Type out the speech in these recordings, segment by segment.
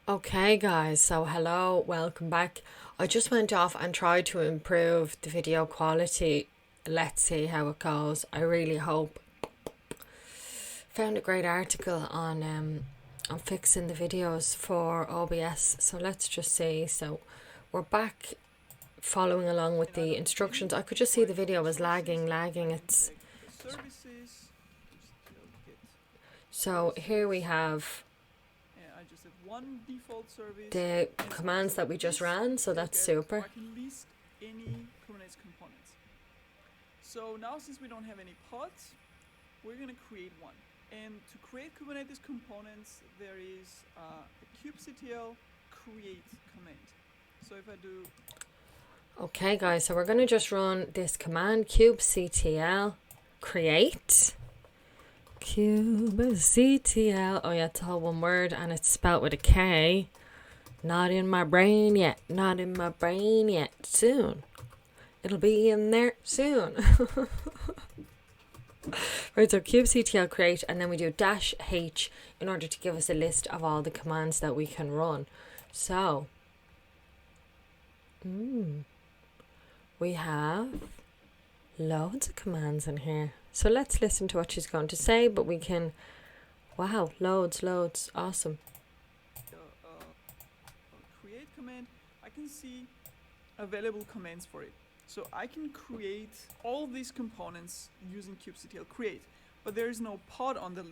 Okay, guys, so hello, welcome back. I just went off and tried to improve the video quality. Let's see how it goes. I really hope. Found a great article on fixing the videos for OBS. So let's just see. So we're back following along with the instructions. I could just see the video was lagging. It's so here we have I just have one default service. the commands that we just ran, so that's super. I can list any Kubernetes components. So now, since we don't have any pods, we're going to create one. And to create Kubernetes components, there is a kubectl create command. So if I do... Okay, guys, so we're going to just run this command, kubectl create. Kubectl. Oh yeah, it's all one word and it's spelled with a K. Not in my brain yet. Not in my brain yet. Soon. It'll be in there soon. Right, so kubectl create, and then we do -h in order to give us a list of all the commands that we can run. So we have loads of commands in here. So let's listen to what she's going to say, but we can... Wow, loads. Awesome. Create command, I can see available commands for it. So I can create all these components using kubectl create, but there is no pod on the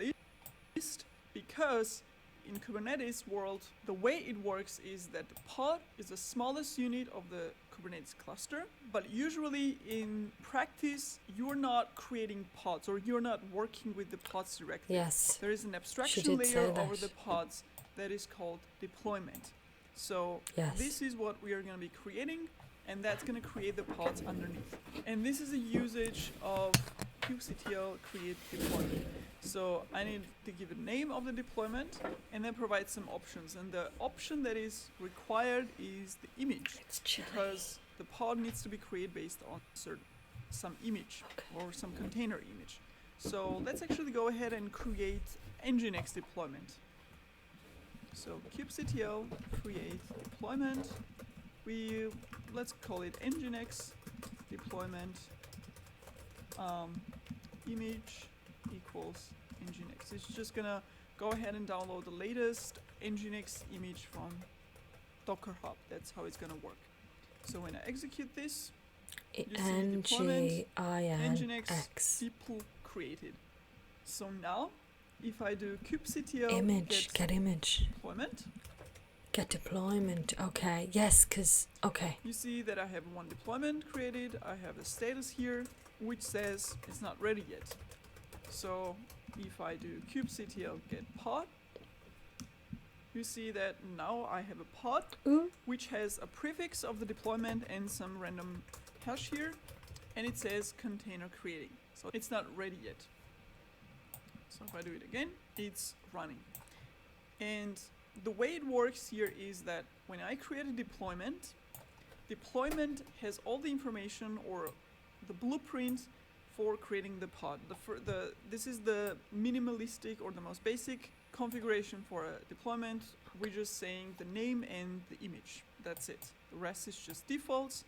list because in Kubernetes world, the way it works is that the pod is the smallest unit of the Kubernetes cluster, but usually in practice, you're not creating pods or you're not working with the pods directly. Yes. There is an abstraction layer over the pods that is called deployment. So this is what we are going to be creating, and that's going to create the pods underneath. And this is a usage of kubectl create deployment. So I need to give a name of the deployment and then provide some options. And the option that is required is the image, because the pod needs to be created based on some image or some container image. So let's actually go ahead and create Nginx deployment. So kubectl create deployment. Let's call it Nginx deployment image equals Nginx. It's just gonna go ahead and download the latest Nginx image from Docker Hub. That's how it's gonna work. So when I execute this, you see deployment Nginx people created. So now, if I do kubectl get image deployment, okay, yes, because, okay. You see that I have one deployment created, I have a status here, which says it's not ready yet. So if I do kubectl get pod, you see that now I have a pod which has a prefix of the deployment and some random hash here, and it says container creating. So it's not ready yet. So if I do it again, it's running. And the way it works here is that when I create a deployment has all the information or the blueprint for creating the pod. This is the minimalistic or the most basic configuration for a deployment. We're just saying the name and the image. That's it. The rest is just defaults.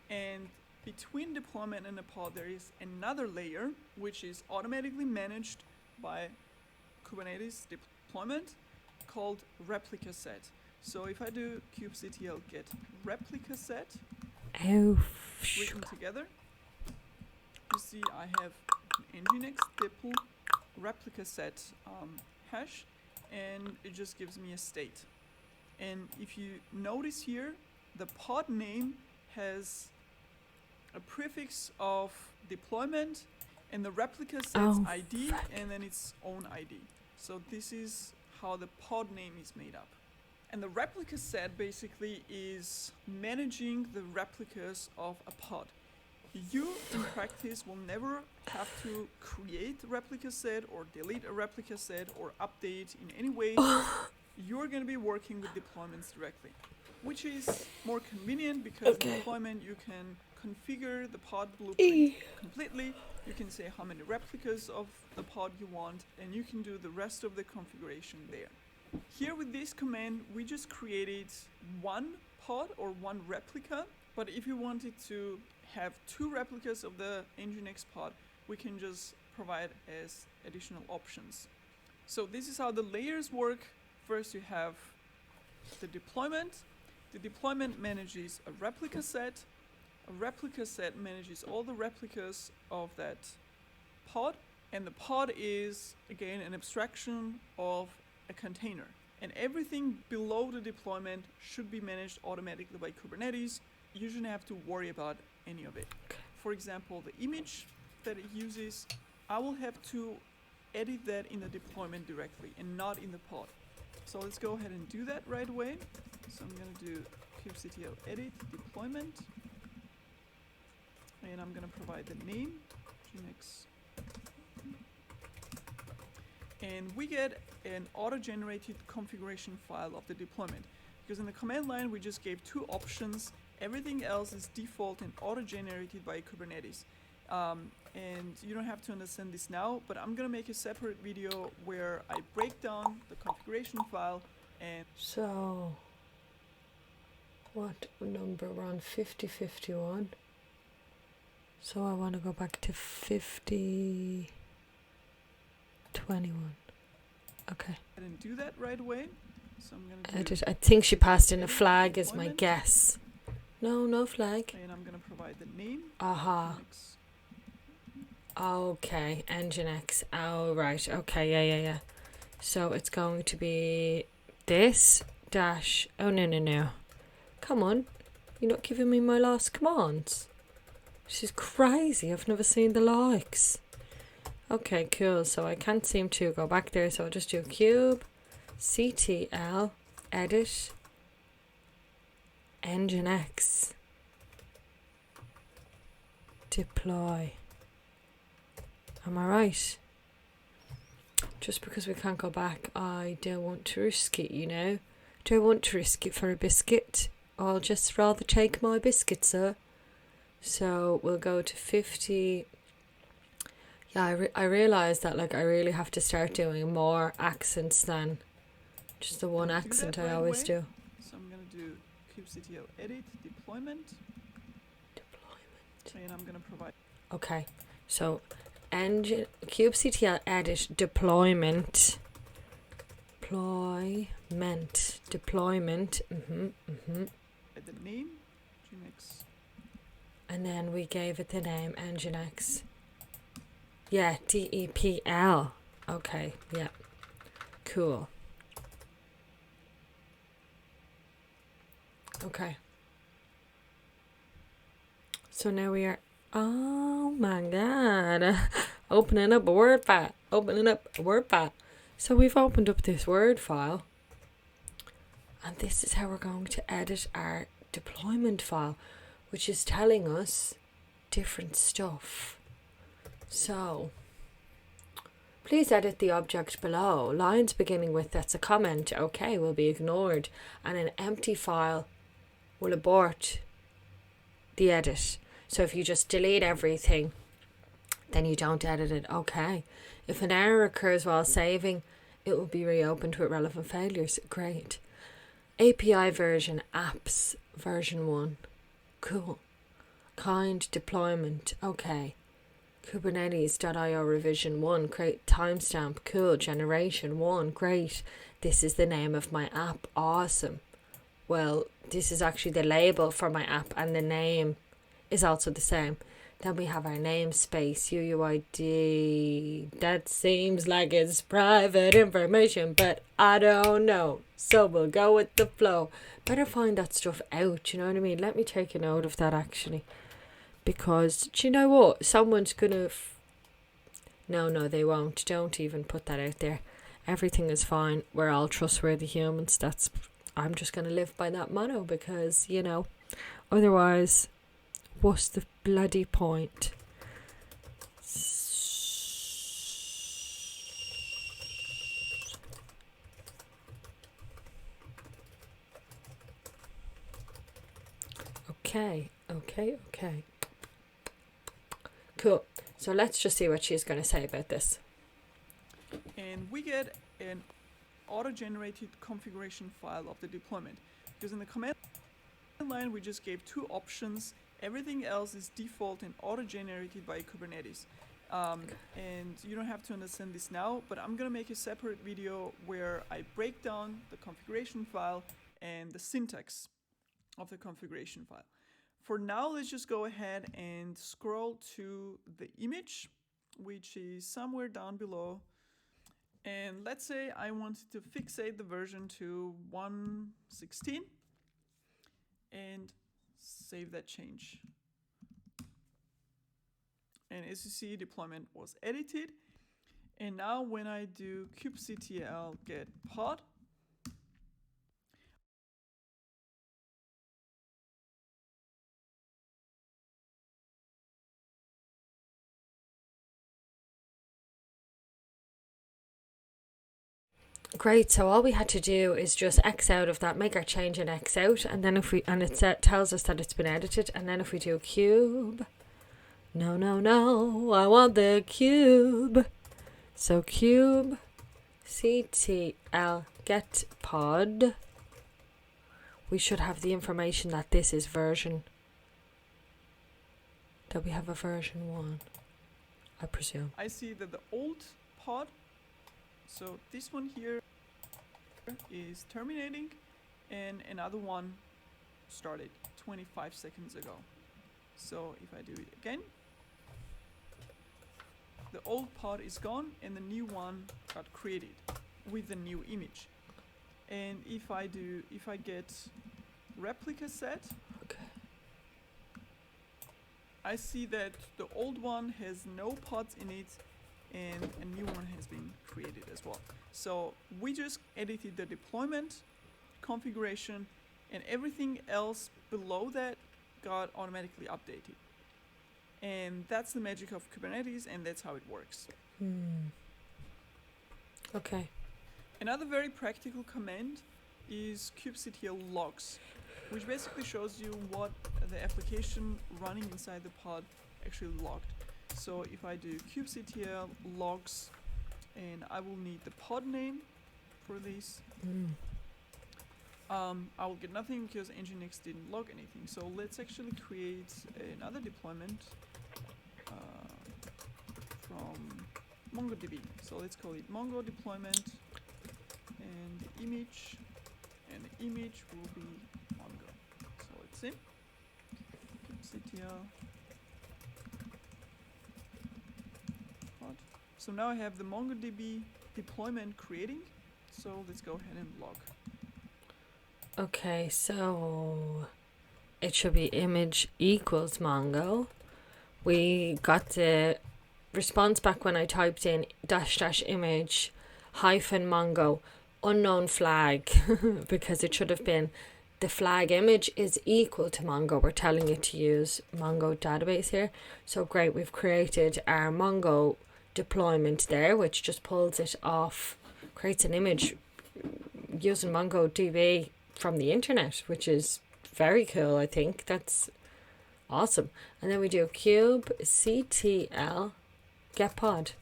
And between deployment and a pod, there is another layer which is automatically managed by Kubernetes deployment called replica set. So if I do kubectl get replica set, written together, you see I have an Nginx depl replica set hash, and it just gives me a state. And if you notice here, the pod name has a prefix of deployment, and the replica set's ID and then its own ID. So this is how the pod name is made up. And the replica set basically is managing the replicas of a pod. You, in practice, will never have to create a replica set or delete a replica set or update in any way. You're going to be working with deployments directly, which is more convenient because in deployment you can configure the pod blueprint completely. You can say how many replicas of the pod you want, and you can do the rest of the configuration there. Here with this command, we just created one pod or one replica, but if you wanted to have two replicas of the Nginx pod, we can just provide as additional options. So this is how the layers work. First you have the deployment. The deployment manages a replica set. A replica set manages all the replicas of that pod. And the pod is, again, an abstraction of a container. And everything below the deployment should be managed automatically by Kubernetes. You shouldn't have to worry about any of it. For example, the image that it uses, I will have to edit that in the deployment directly and not in the pod. So let's go ahead and do that right away. So I'm going to do kubectl edit deployment. And I'm going to provide the name, Nginx. And we get an auto-generated configuration file of the deployment. Because in the command line, we just gave two options. Everything else is default and auto-generated by Kubernetes. And you don't have to understand this now, but I'm going to make a separate video where I break down the configuration file and... So, what number? We're on 5051. So I want to go back to 5021. Okay. I didn't do that right away. So I'm going to Edit. I think she passed in a flag is my guess. No, no flag. And I'm going to provide the name. Aha. Okay, Nginx. Oh, right. Okay, yeah. So it's going to be this dash... Oh, no. Come on. You're not giving me my last commands. This is crazy. I've never seen the likes. Okay, cool. So I can't seem to go back there. So I'll just do cube, Ctl, edit, Nginx, deploy. Am I right? Just because we can't go back, I don't want to risk it, you know. Don't want to risk it for a biscuit. I'll just rather take my biscuit, sir. So we'll go to 50. Yeah, I realised that like I really have to start doing more accents than just the one accent I always do. So I'm going to do kubectl edit deployment. And I'm going to provide... Okay, so kubectl edit deployment. Deployment. The name, Nginx. And then we gave it the name Nginx. Yeah, DEPL. Okay, yeah. Cool. Okay. So now we are... Oh my god. Opening up a Word file. So we've opened up this Word file. And this is how we're going to edit our deployment file, which is telling us different stuff. So, please edit the object below. Lines beginning with that's a comment, okay, will be ignored. And an empty file will abort the edit. So if you just delete everything, then you don't edit it. Okay. If an error occurs while saving, it will be reopened with relevant failures. Great. API version, apps, version 1. Cool. Kind deployment. Okay. Kubernetes.io revision 1. Create timestamp. Cool. Generation 1. Great. This is the name of my app. Awesome. Well, this is actually the label for my app, and the name is also the same. Then we have our namespace, UUID. That seems like it's private information, but I don't know. So we'll go with the flow. Better find that stuff out, you know what I mean? Let me take a note of that actually. Because, do you know what? Someone's gonna... No, they won't. Don't even put that out there. Everything is fine. We're all trustworthy humans. I'm just gonna live by that motto because, you know, otherwise... What's the bloody point? Okay. Cool. So let's just see what she's going to say about this. And we get an auto-generated configuration file of the deployment. Because in the command line we just gave two options. Everything else is default and auto-generated by Kubernetes. And you don't have to understand this now, but I'm gonna make a separate video where I break down the configuration file and the syntax of the configuration file. For now, let's just go ahead and scroll to the image, which is somewhere down below. And let's say I wanted to fixate the version to 1.16 and save that change. And as you see, deployment was edited. And now when I do kubectl get pod, Great, so all we had to do is just X out of that, make our change and X out, and then if we, and it tells us that it's been edited, and then if we do cube, no, I want the cube. So cube Ctl get pod, we should have the information that this is version, that we have a version 1, I presume. I see that the old pod, so this one here is terminating and another one started 25 seconds ago. So if I do it again, the old pod is gone and the new one got created with the new image. And if I get replica set, Okay. I see that the old one has no pods in it and a new one has been created as well. So we just edited the deployment configuration and everything else below that got automatically updated. And that's the magic of Kubernetes, and that's how it works. Okay. Another very practical command is kubectl logs, which basically shows you what the application running inside the pod actually logged. So if I do kubectl logs, and I will need the pod name for this, I will get nothing because Nginx didn't log anything. So let's actually create another deployment from MongoDB. So let's call it Mongo deployment, and the image will be Mongo. So let's see, kubectl pod. So now I have the MongoDB deployment creating. So let's go ahead and log. Okay, so it should be image equals Mongo. We got the response back when I typed in --image -Mongo unknown flag because it should have been the flag image is equal to Mongo. We're telling it to use Mongo database here. So great, we've created our Mongo deployment there, which just pulls it off, creates an image using MongoDB from the internet, which is very cool. I think that's awesome. And then we do kubectl get pod.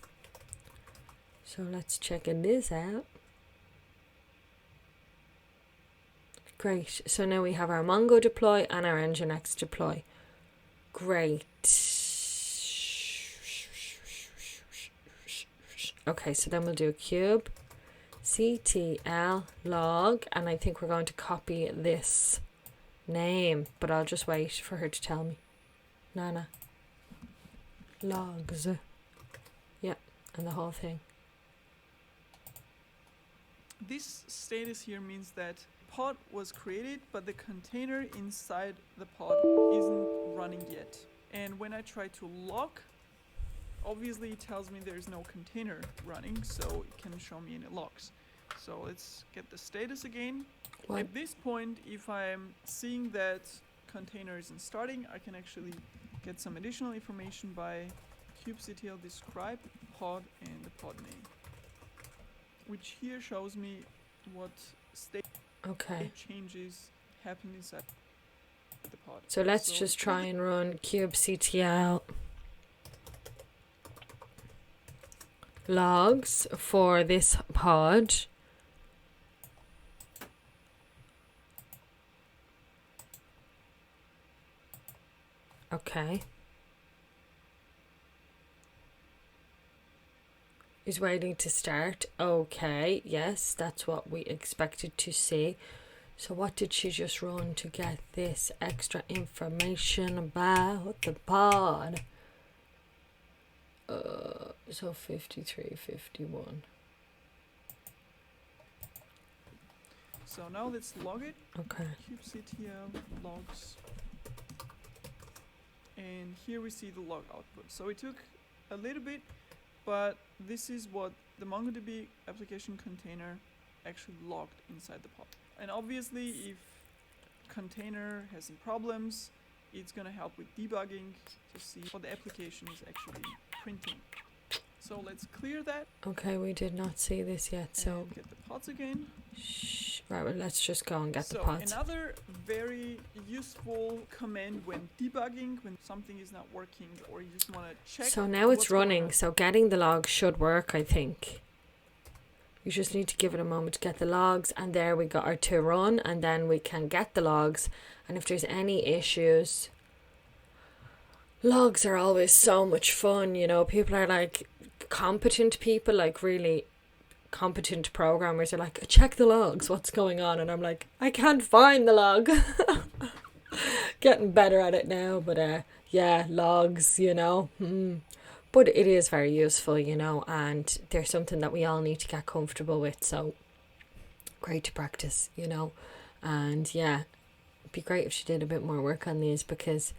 So let's check this out. Great. So now we have our Mongo deploy and our Nginx deploy. Great. Okay, so then we'll do kubectl log, and I think we're going to copy this name, but I'll just wait for her to tell me. Nana logs. Yeah, and the whole thing. This status here means that pod was created, but the container inside the pod isn't running yet. And when I try to log, obviously it tells me there's no container running, so it can show me any logs. So let's get the status again. What? At this point, if I'm seeing that container isn't starting, I can actually get some additional information by kubectl describe pod and the pod name, which here shows me what state changes happen inside the pod. So let's just try and run kubectl logs for this pod. Okay. Is waiting to start. Okay, yes, that's what we expected to see. So what did she just run to get this extra information about the pod? So 53, 51. So now let's log it. Okay. kubectl logs. And here we see the log output. So it took a little bit, but this is what the MongoDB application container actually logged inside the pod. And obviously, if container has some problems, it's going to help with debugging to see what the application is actually printing. So let's clear that. Okay, we did not see this yet, so And get the pods again. right, well, let's just go and get the So pods. another very useful command when debugging, when something is not working or you just want to check. So now it's what's going running, on. so getting the logs should work, I think. You just need to give it a moment to get the logs, and there we got our to run, and then we can get the logs. And if there's any issues, logs are always so much fun, you know. People are like competent people, like really competent programmers are like, check the logs, what's going on? And I'm like, I can't find the log. Getting better at it now, but yeah, logs, you know. But it is very useful, you know, and there's something that we all need to get comfortable with, so great to practice, you know. And yeah, it'd be great if she did a bit more work on these, because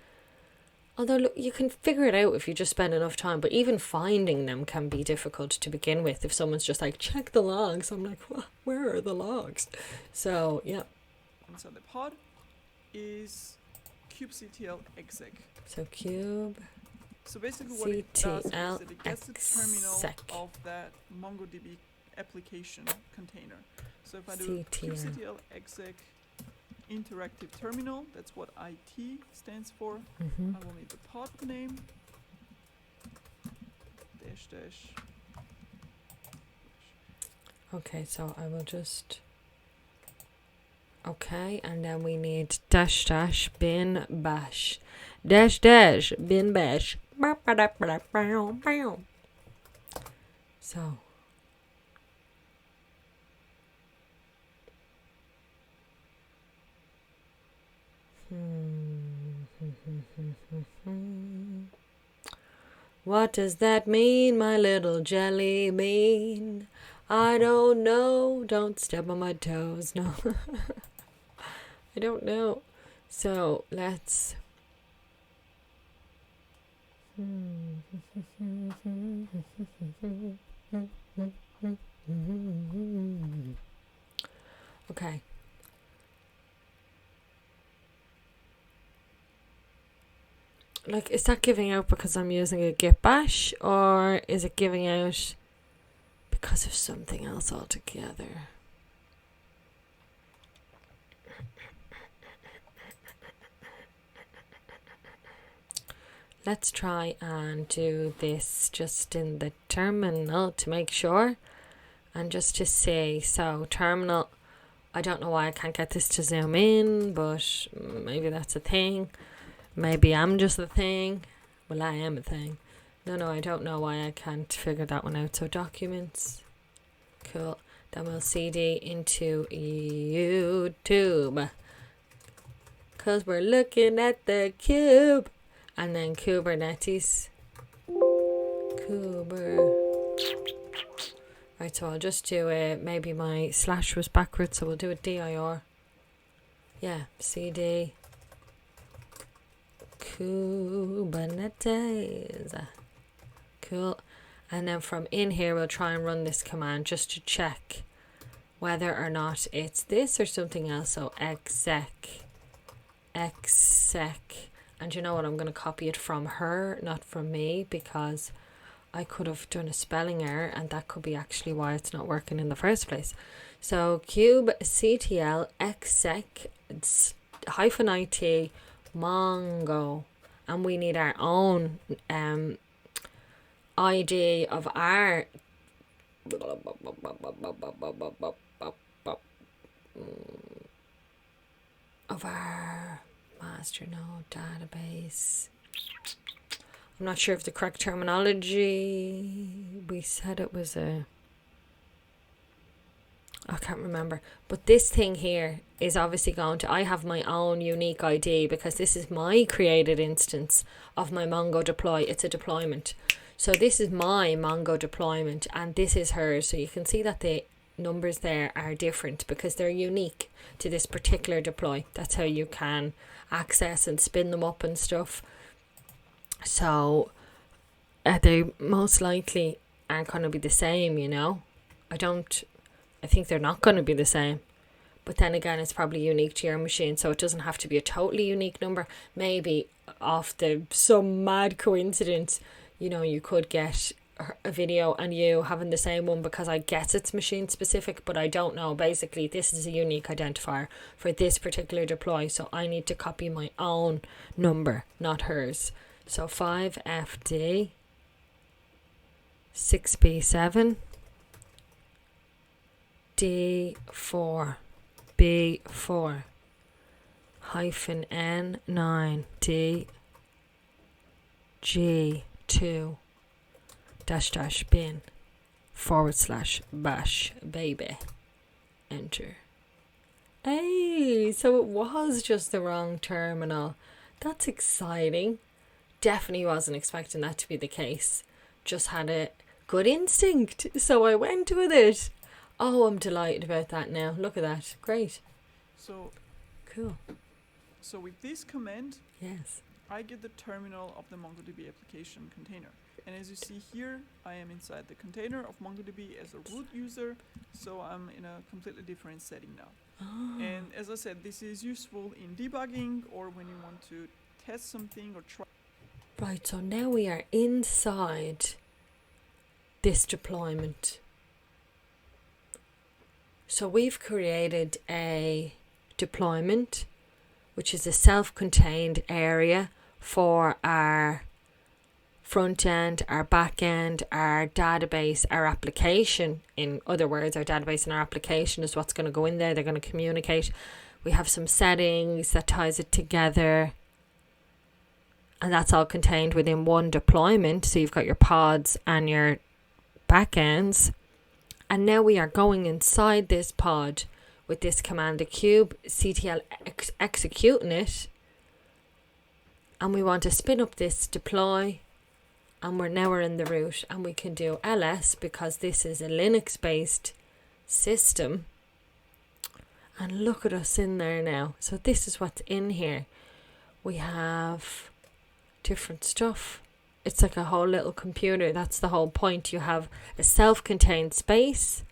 although look, you can figure it out if you just spend enough time, but even finding them can be difficult to begin with. If someone's just like, check the logs, I'm like, where are the logs? So yeah. And so the pod is kubectl exec. So cube. So basically what it does is Ctl that it gets the terminal exec. of that MongoDB application container. So if I do Ctl. kubectl exec interactive terminal, that's what IT stands for. Mm-hmm. I will need the pod name, dash dash. Okay, so I will just... Okay, and then we need dash dash bin bash. Dash dash bin bash. So... What does that mean, my little jelly bean? I don't know. Don't step on my toes. No. I don't know. So let's... Okay. Like, is that giving out because I'm using a git bash, or is it giving out because of something else altogether? Let's try and do this just in the terminal to make sure, and just to see. So terminal, I don't know why I can't get this to zoom in, but maybe that's a thing. Maybe I'm just a thing. Well, I am a thing. No, I don't know why I can't figure that one out. So documents. Cool. Then we'll CD into YouTube. Because we're looking at the cube. And then Kubernetes. Right, so I'll just do it. Maybe my slash was backwards, so we'll do a dir. Yeah, CD. Kubernetes. Cool. And then from in here we'll try and run this command just to check whether or not it's this or something else. So exec. And you know what, I'm going to copy it from her, not from me, because I could have done a spelling error and that could be actually why it's not working in the first place. So kubectl exec -it Mongo, and we need our own ID of our master node database. I'm not sure if the correct terminology, we said it was a, I can't remember, but this thing here is obviously going to, I have my own unique ID because this is my created instance of my Mongo deploy. It's a deployment. So this is my Mongo deployment and this is hers. So you can see that the numbers there are different because they're unique to this particular deploy. That's how you can access and spin them up and stuff. So they most likely aren't going to be the same, you know. I think they're not going to be the same. But then again, it's probably unique to your machine, so it doesn't have to be a totally unique number. Maybe off some mad coincidence, you know, you could get a video and you having the same one, because I guess it's machine specific, but I don't know. Basically, this is a unique identifier for this particular deploy, so I need to copy my own number, not hers. So 5FD 6B7 D4 B4 hyphen N9 D G2 dash bin / bash baby. Enter. Hey, so it was just the wrong terminal. That's exciting. Definitely wasn't expecting that to be the case. Just had a good instinct, so I went with it. Oh, I'm delighted about that now. Look at that. Great. So cool. So with this command, yes, I get the terminal of the MongoDB application container. And as you see here, I am inside the container of MongoDB as a root user, so I'm in a completely different setting now. Oh. And as I said, this is useful in debugging or when you want to test something or try. Right, so now we are inside this deployment. So we've created a deployment, which is a self-contained area for our front end, our back end, our database, our application. In other words, our database and our application is what's going to go in there. They're going to communicate. We have some settings that ties it together. And that's all contained within one deployment. So you've got your pods and your backends. And now we are going inside this pod with this command, the cube Ctl executing it. And we want to spin up this deploy. And we're in the root. And we can do ls because this is a Linux based system. And look at us in there now. So this is what's in here. We have different stuff. It's like a whole little computer. That's the whole point. You have a self-contained space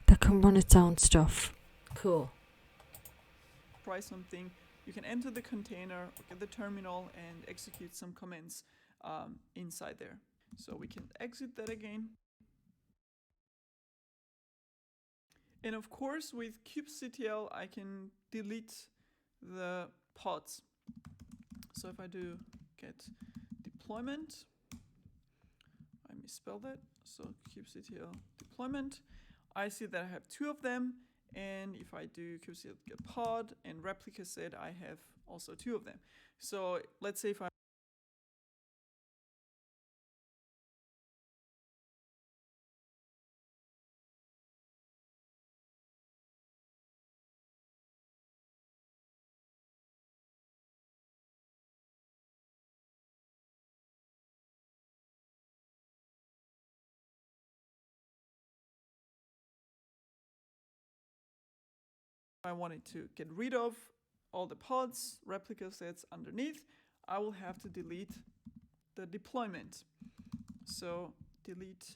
that can run its own stuff. Cool. Try something. You can enter the container, get the terminal, and execute some commands inside there. So we can exit that again. And of course, with kubectl, I can delete the pods. So if I do get deployment, I misspelled that, so kubectl deployment, I see that I have 2 of them, and if I do kubectl get pod and replica set, I have also 2 of them. So let's say if I wanted to get rid of all the pods, replica sets underneath, I will have to delete the deployment. So delete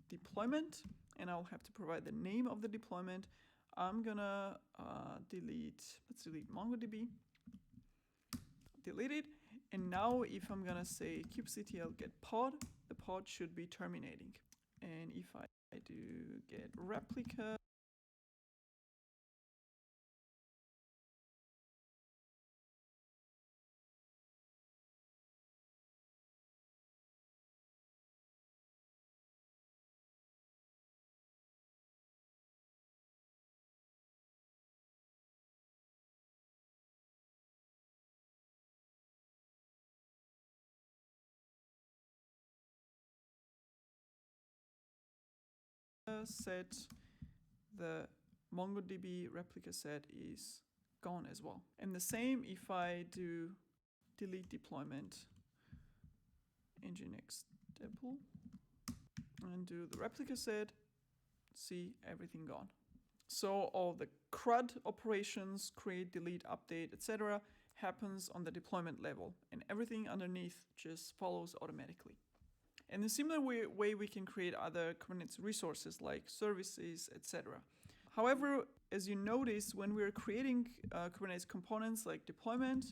deployment, and I'll have to provide the name of the deployment. I'm gonna let's delete MongoDB, delete it, and now if I'm gonna say kubectl get pod, the pod should be terminating. And if I do get replica, set, the MongoDB replica set is gone as well. And the same if I do delete deployment Nginx depl and do the replica set, see everything gone. So all the CRUD operations, create, delete, update, etc. happens on the deployment level, and everything underneath just follows automatically. In a similar way we can create other Kubernetes resources like services, etc. However, as you notice, when we're creating Kubernetes components like deployment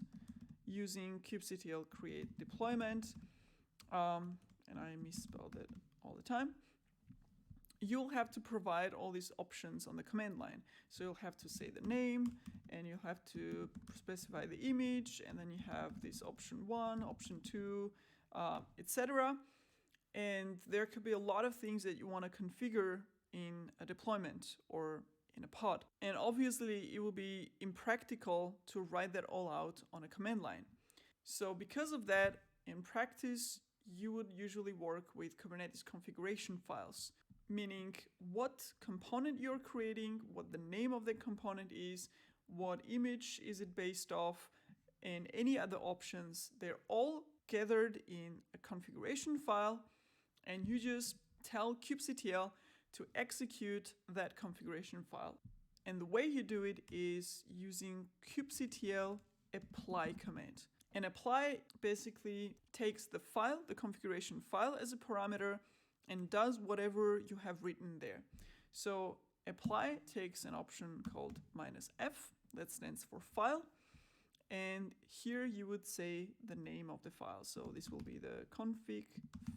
using kubectl create deployment, and I misspelled it all the time, you'll have to provide all these options on the command line. So you'll have to say the name, and you'll have to specify the image, and then you have this option 1, option 2, etc. And there could be a lot of things that you want to configure in a deployment or in a pod. And obviously it will be impractical to write that all out on a command line. So because of that, in practice, you would usually work with Kubernetes configuration files, meaning what component you're creating, what the name of the component is, what image is it based off, and any other options. They're all gathered in a configuration file, and you just tell kubectl to execute that configuration file. And the way you do it is using kubectl apply command. And apply basically takes the file, the configuration file, as a parameter and does whatever you have written there. So apply takes an option called -f, that stands for file. And here you would say the name of the file. So this will be the config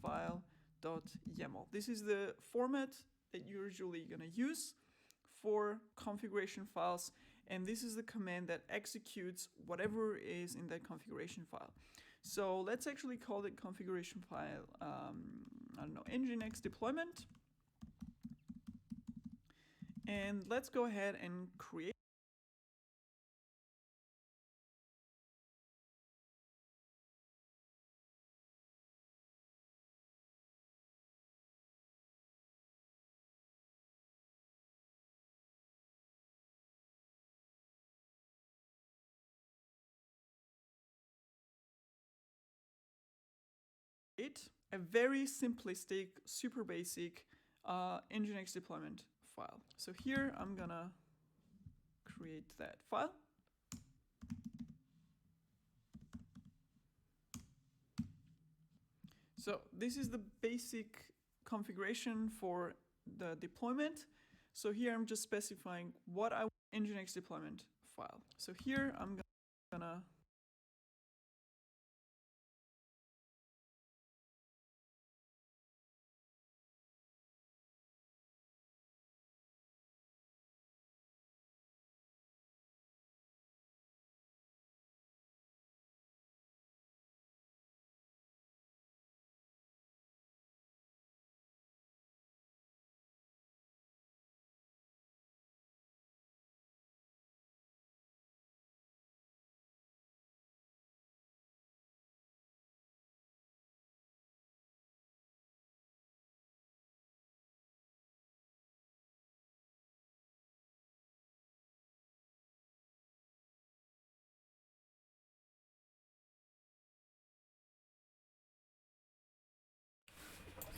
file.yaml. This is the format that you're usually going to use for configuration files. And this is the command that executes whatever is in that configuration file. So let's actually call the configuration file, I don't know, Nginx deployment. And let's go ahead and create. A very simplistic, super basic Nginx deployment file. So here I'm gonna create that file. So this is the basic configuration for the deployment. So here I'm just specifying what I want Nginx deployment file. So here I'm gonna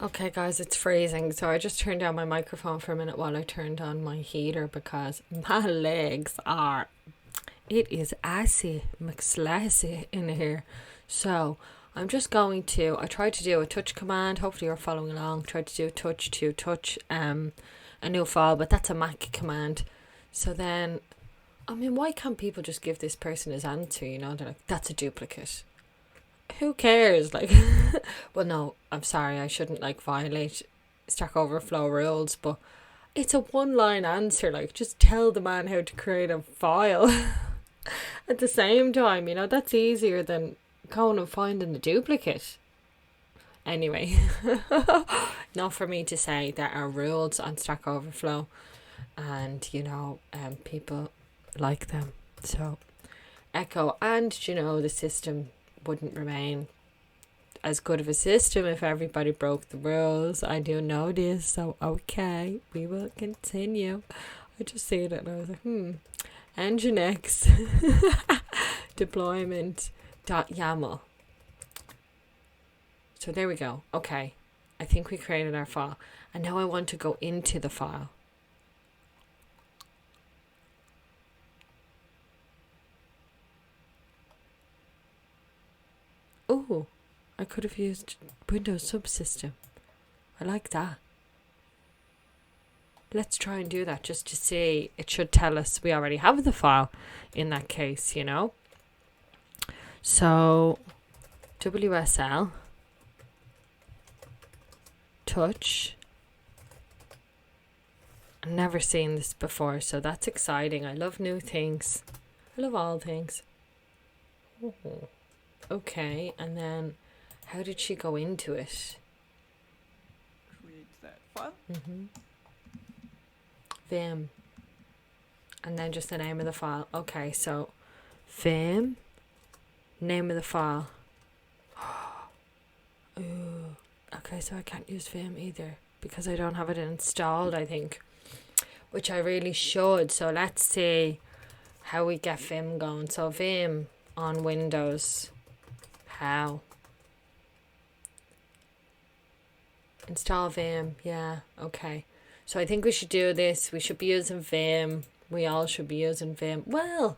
Okay, guys, it's freezing, so I just turned down my microphone for a minute while I turned on my heater because my legs are. It is assy McSlassy in here. So I'm just going to. I tried to do a touch command. Hopefully you're following along. Tried to do a touch to touch a new file, but that's a Mac command. So then, I mean, why can't people just give this person his answer? You know, they're like, that's a duplicate. Who cares? Like, well, no, I'm sorry, I shouldn't like violate Stack Overflow rules, but it's a one-line answer. Like, just tell the man how to create a file. At the same time, you know, that's easier than going and finding the duplicate. Anyway, not for me to say there are rules on Stack Overflow, and you know, people like them. So, echo, and you know, the system wouldn't remain as good of a system if everybody broke the rules. I do know this, so okay, we will continue. I just see it and I was like, Nginx deployment.yaml. So there we go. Okay, I think we created our file, and now I want to go into the file. Oh, I could have used Windows subsystem. I like that. Let's try and do that just to see. It should tell us we already have the file in that case, you know. So WSL touch. I've never seen this before, so that's exciting. I love new things. I love all things. Oh. Okay, and then how did she go into it? Create that file. Vim. And then just the name of the file. Okay, so Vim, name of the file. Ooh. Okay, so I can't use Vim either because I don't have it installed, I think, which I really should. So let's see how we get Vim going. So Vim on Windows. How? Install Vim. Yeah, okay. So I think we should do this. We should be using Vim. We all should be using Vim. Well,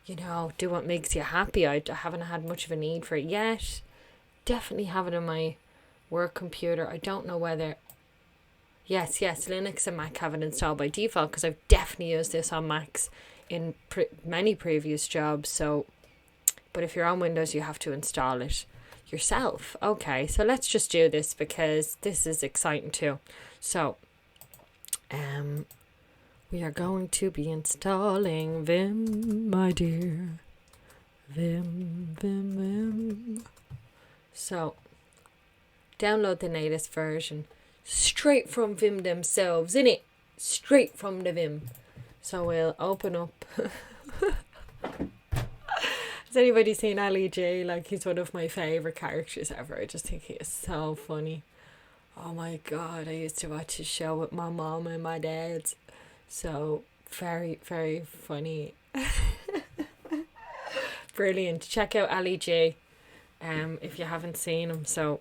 you know, do what makes you happy. I haven't had much of a need for it yet. Definitely have it on my work computer. I don't know whether... Yes, Linux and Mac have it installed by default because I've definitely used this on Macs in many previous jobs. So, but if you're on Windows, you have to install it yourself. Okay, so let's just do this because this is exciting too. So, we are going to be installing Vim, my dear. Vim. So, download the latest version straight from Vim themselves, innit? Straight from the Vim. So we'll open up. Has anybody seen Ali J? Like, he's one of my favourite characters ever. I just think he is so funny. Oh my god, I used to watch his show with my mom and my dad. So very, very funny. Brilliant. Check out Ali J if you haven't seen him. So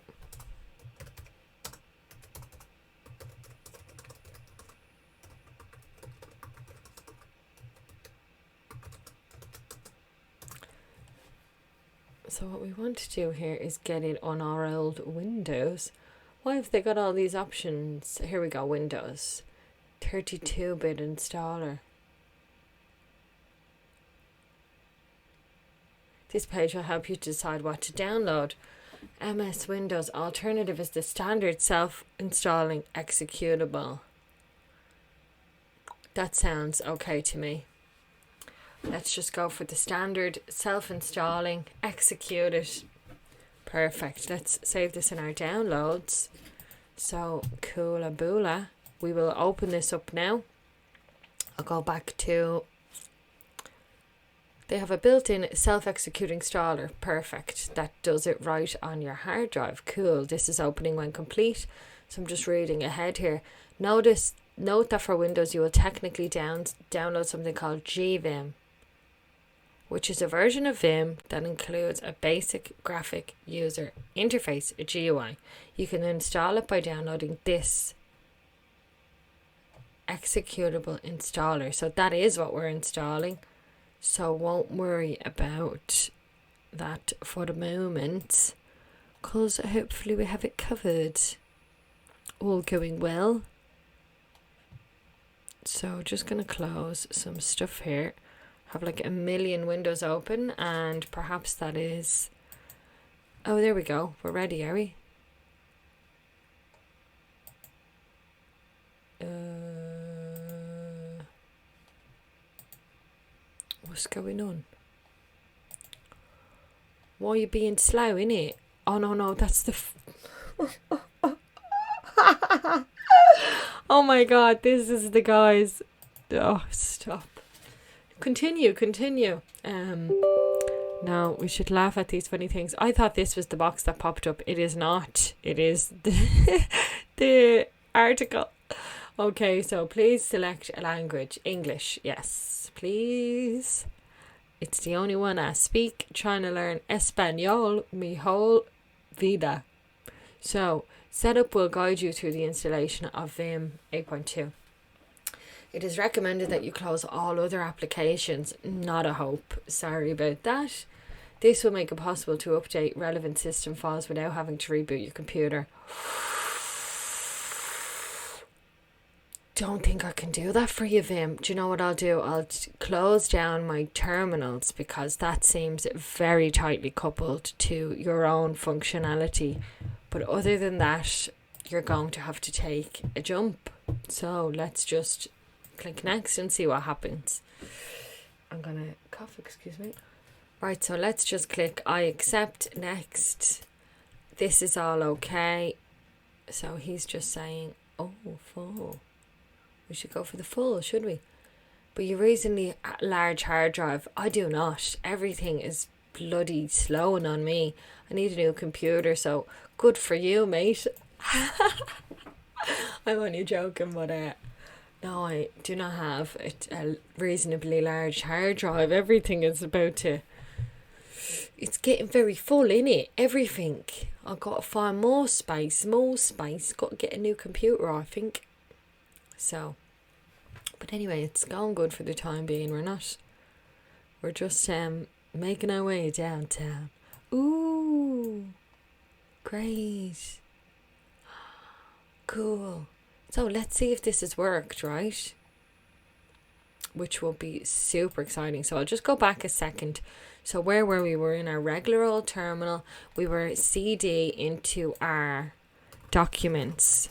what we want to do here is get it on our old Windows. Why have they got all these options? Here we go, Windows. 32-bit installer. This page will help you decide what to download. MS Windows Alternative is the standard self-installing executable. That sounds okay to me. Let's just go for the standard self-installing, execute it. Perfect. Let's save this in our downloads. So, coola boola. We will open this up now. I'll go back to... They have a built-in self-executing installer. Perfect. That does it right on your hard drive. Cool. This is opening when complete. So I'm just reading ahead here. Note that for Windows you will technically download something called gvim, which is a version of Vim that includes a basic graphic user interface, a GUI. You can install it by downloading this executable installer. So that is what we're installing. So won't worry about that for the moment, because hopefully we have it covered. All going well. So just going to close some stuff here. Have like a million windows open, and perhaps that is... Oh, there we go. We're ready, are we? What's going on? Why are you being slow, innit? Oh, no, that's the... Oh my god, this is the guys. Oh, stop. Continue. No, we should laugh at these funny things. I thought this was the box that popped up. It is not. It is the article. Okay, so please select a language. English, yes, please. It's the only one I speak. Trying to learn Espanol mi whole vida. So, setup will guide you through the installation of Vim 8.2. It is recommended that you close all other applications. Not a hope. Sorry about that. This will make it possible to update relevant system files without having to reboot your computer. Don't think I can do that for you, Vim. Do you know what I'll do? I'll close down my terminals because that seems very tightly coupled to your own functionality. But other than that, you're going to have to take a jump. So let's just click next and see what happens. I'm gonna cough, excuse me. Right, so let's just click I accept, next. This is all okay. So he's just saying, oh, full. We should go for the full, should we? But you reasonably large hard drive. I do not. Everything is bloody slowing on me. I need a new computer, so good for you, mate. I'm only joking, but no, I do not have a reasonably large hard drive. Everything is about to... It's getting very full, innit? Everything. I've got to find more space. Got to get a new computer, I think. So, but anyway, it's going good for the time being. We're just making our way downtown. Ooh, great. Cool. So let's see if this has worked, right? Which will be super exciting. So I'll just go back a second. So where were we? We're in our regular old terminal. We were CD into our documents.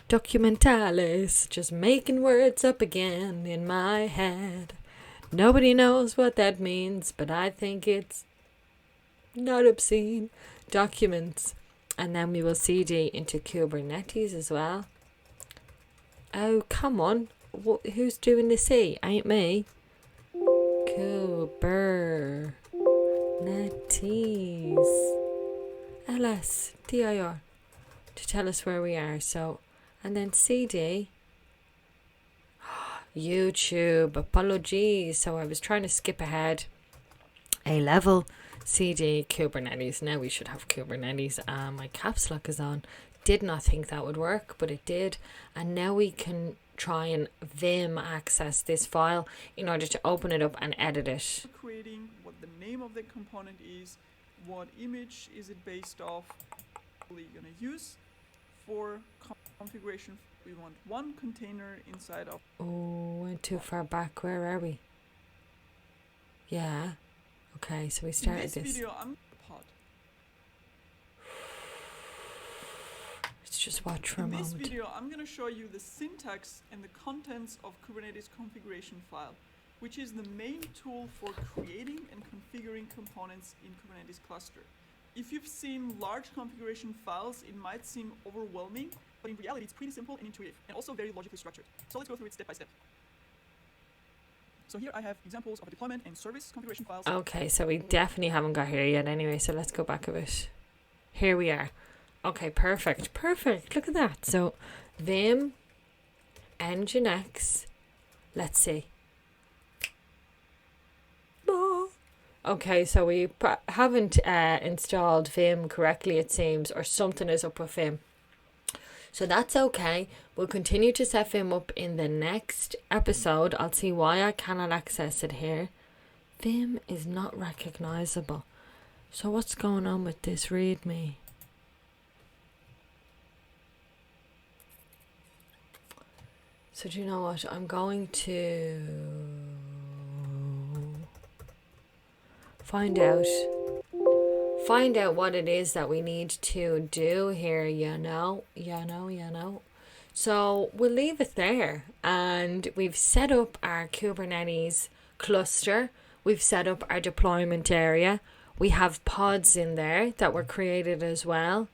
Documentalis. Just making words up again in my head. Nobody knows what that means, but I think it's not obscene. Documents. And then we will CD into Kubernetes as well. Oh, come on. Who's doing the C? Ain't me. Kubernetes. LSDIR. To tell us where we are. So, and then CD. YouTube. Apologies. So I was trying to skip ahead. A level. CD Kubernetes. Now we should have Kubernetes. My caps lock is on. Did not think that would work, but it did. And now we can try and Vim access this file in order to open it up and edit it. Creating what the name of the component is, what image is it based off, we're gonna use for configuration. We want one container inside of. Oh, went too far back. Where are we? Yeah. Okay, so we started in this this. Video, I'm pod. Let's just watch for a moment. In this video, I'm going to show you the syntax and the contents of Kubernetes configuration file, which is the main tool for creating and configuring components in Kubernetes cluster. If you've seen large configuration files, it might seem overwhelming, but in reality, it's pretty simple and intuitive, and also very logically structured. So let's go through it step by step. So here I have examples of deployment and service configuration files. Okay, so we definitely haven't got here yet anyway, so let's go back a bit. Here we are. Okay, perfect. Look at that. So, Vim, Nginx, let's see. Okay, so we haven't installed Vim correctly, it seems, or something is up with Vim. So that's okay. We'll continue to set Vim up in the next episode. I'll see why I cannot access it here. Vim is not recognizable. So what's going on with this README? So do you know what? I'm going to find out what it is that we need to do here, you know. So we'll leave it there, and we've set up our Kubernetes cluster. We've set up our deployment area. We have pods in there that were created as well.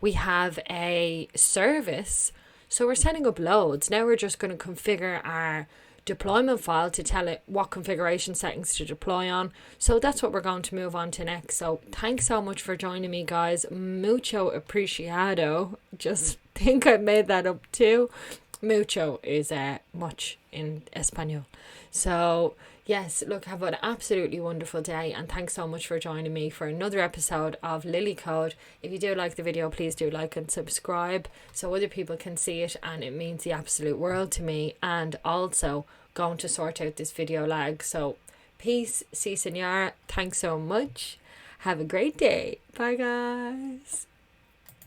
We have a service. So we're setting up loads. Now we're just going to configure our deployment file to tell it what configuration settings to deploy on. So that's what we're going to move on to next. So thanks so much for joining me, guys. Mucho apreciado. Just think I made that up too. Mucho is much in Espanol. So yes, look, have an absolutely wonderful day, and thanks so much for joining me for another episode of Lilly Code. If you do like the video, please do like and subscribe so other people can see it, and it means the absolute world to me. And also going to sort out this video lag. So peace, si senora, thanks so much. Have a great day. Bye guys.